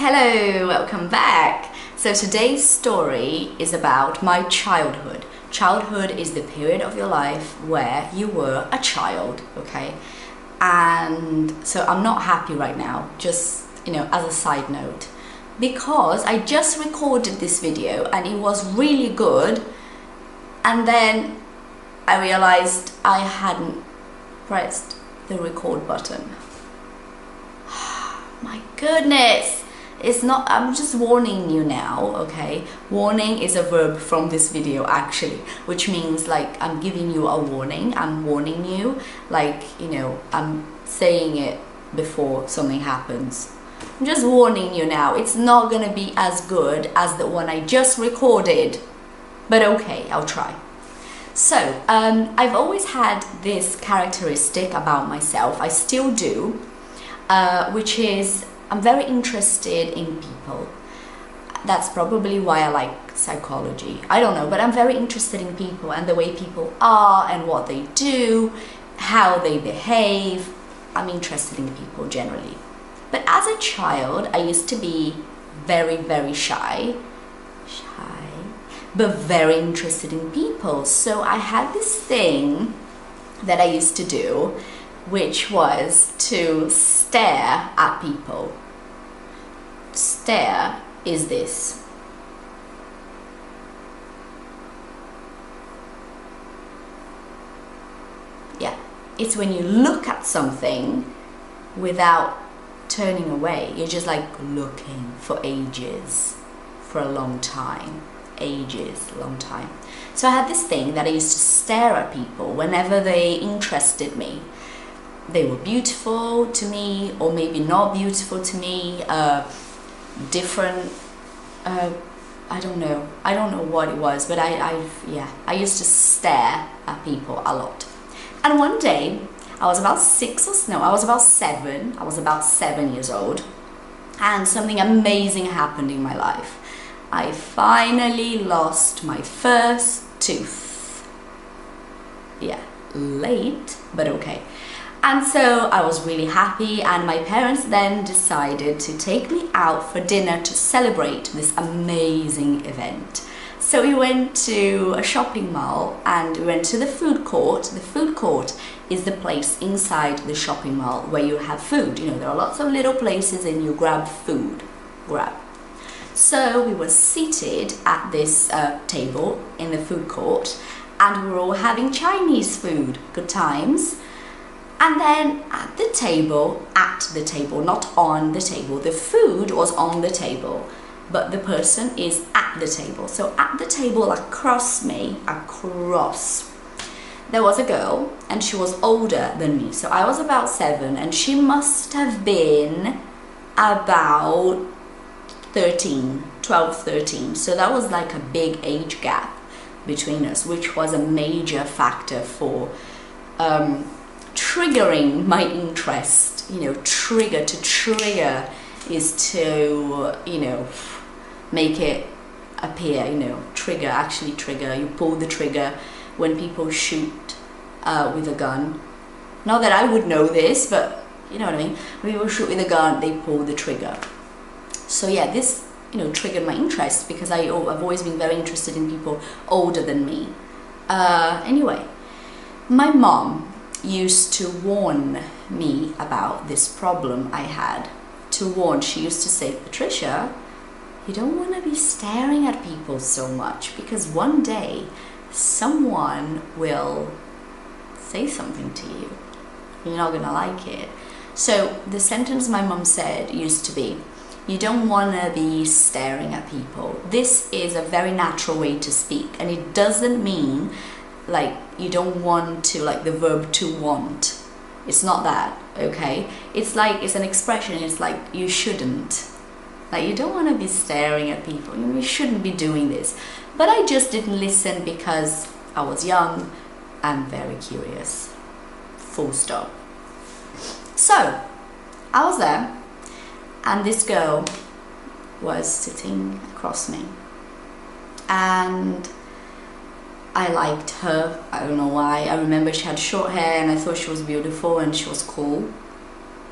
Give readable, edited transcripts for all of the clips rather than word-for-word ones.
Hello, welcome back. So today's story is about my childhood. Childhood is the period of your life where you were a child, okay? And so I'm not happy right now, just, as a side note, because I just recorded this video and it was really good, and then I realized I hadn't pressed the record button. My goodness. It's not, I'm just warning you now, okay? Warning is a verb from this video actually, which means like I'm giving you a warning, I'm warning you, like, I'm saying it before something happens. I'm just warning you now, it's not gonna be as good as the one I just recorded, but okay, I'll try. So, I've always had this characteristic about myself, I still do, which is I'm very interested in people. That's probably why I like psychology. I don't know, but I'm very interested in people and the way people are and what they do, how they behave. I'm interested in people generally. But as a child, I used to be very, very shy, but very interested in people. So I had this thing that I used to do, which was to stare at people. Stare is this. Yeah, it's when you look at something without turning away. You're just like looking for ages, for a long time. Ages, long time. So I had this thing that I used to stare at people whenever they interested me. They were beautiful to me, or maybe not beautiful to me, different, I don't know what it was, but I used to stare at people a lot. And one day, I was about 7 years old, and something amazing happened in my life. I finally lost my first tooth. Yeah, late, but okay. And so I was really happy, and my parents then decided to take me out for dinner to celebrate this amazing event. So we went to a shopping mall and we went to the food court. The food court is the place inside the shopping mall where you have food. There are lots of little places and you grab food. So we were seated at this table in the food court, and we were all having Chinese food. Good times. And then at the table, not on the table, the food was on the table, but the person is at the table. So at the table across me, there was a girl, and she was older than me. So I was about 7 and she must have been about 12, 13. So that was like a big age gap between us, which was a major factor for triggering my interest. Trigger is to, make it appear, trigger, you pull the trigger when people shoot with a gun. Not that I would know this, but you know what I mean? When people shoot with a gun, they pull the trigger. So yeah, this, triggered my interest because I've always been very interested in people older than me. Anyway, my mom used to warn me about this problem I had. She used to say, Patricia, you don't want to be staring at people so much because one day someone will say something to you. You're not gonna like it. So the sentence my mom said used to be, you don't want to be staring at people. This is a very natural way to speak, and it doesn't mean like you don't want to, like the verb to want. It's not that, okay? It's like, it's an expression, it's like you shouldn't. Like you don't want to be staring at people, you shouldn't be doing this. But I just didn't listen because I was young and very curious. Full stop. So, I was there, and this girl was sitting across me. And I liked her, I don't know why. I remember she had short hair and I thought she was beautiful and she was cool.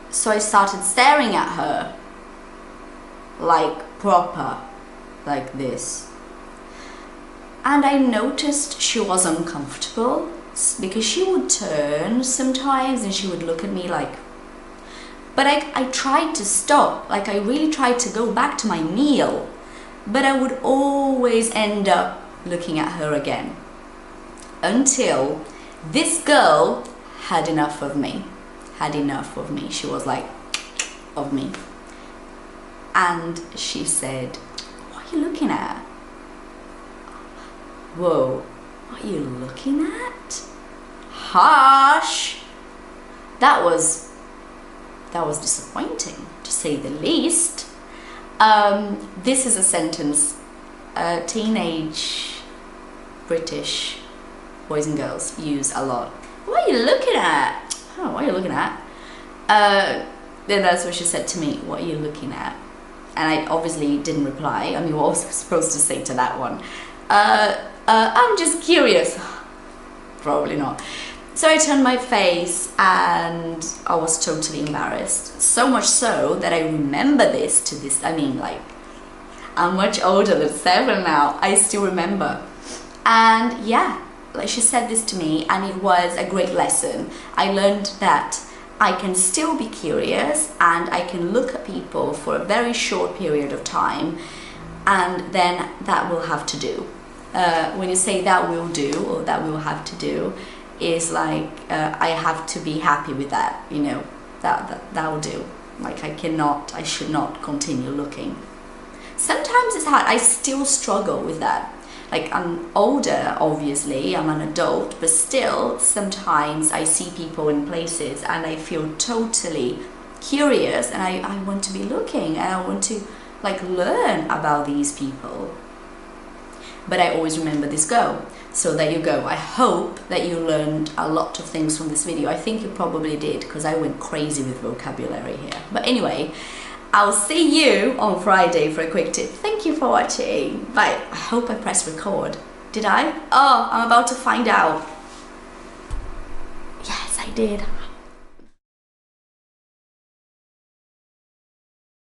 So I started staring at her like proper, like this. And I noticed she was uncomfortable because she would turn sometimes and she would look at me like, but I tried to stop, like I really tried to go back to my meal, but I would always end up looking at her again until this girl had enough of me, She was like, of me. And she said, what are you looking at? Whoa, what are you looking at? Harsh. That was disappointing, to say the least. This is a sentence teenage British boys and girls use a lot. What are you looking at? Oh, what are you looking at? Then that's what she said to me, what are you looking at? And I obviously didn't reply. I mean, what was I supposed to say to that one? I'm just curious. Probably not. So I turned my face and I was totally embarrassed. So much so that I remember this to this, I mean, like, I'm much older than 7 now. I still remember. And yeah, like she said this to me and it was a great lesson. I learned that I can still be curious and I can look at people for a very short period of time and then that will have to do. When you say that will do or that will have to do, is like I have to be happy with that, you know, that will do. Like I should not continue looking. Sometimes it's hard. I still struggle with that. Like I'm older, obviously, I'm an adult, but still sometimes I see people in places and I feel totally curious and I want to be looking and I want to like learn about these people. But I always remember this girl. So there you go. I hope that you learned a lot of things from this video. I think you probably did because I went crazy with vocabulary here. But anyway, I'll see you on Friday for a quick tip. Thank you for watching. Bye. I hope I pressed record. Did I? Oh, I'm about to find out. Yes, I did.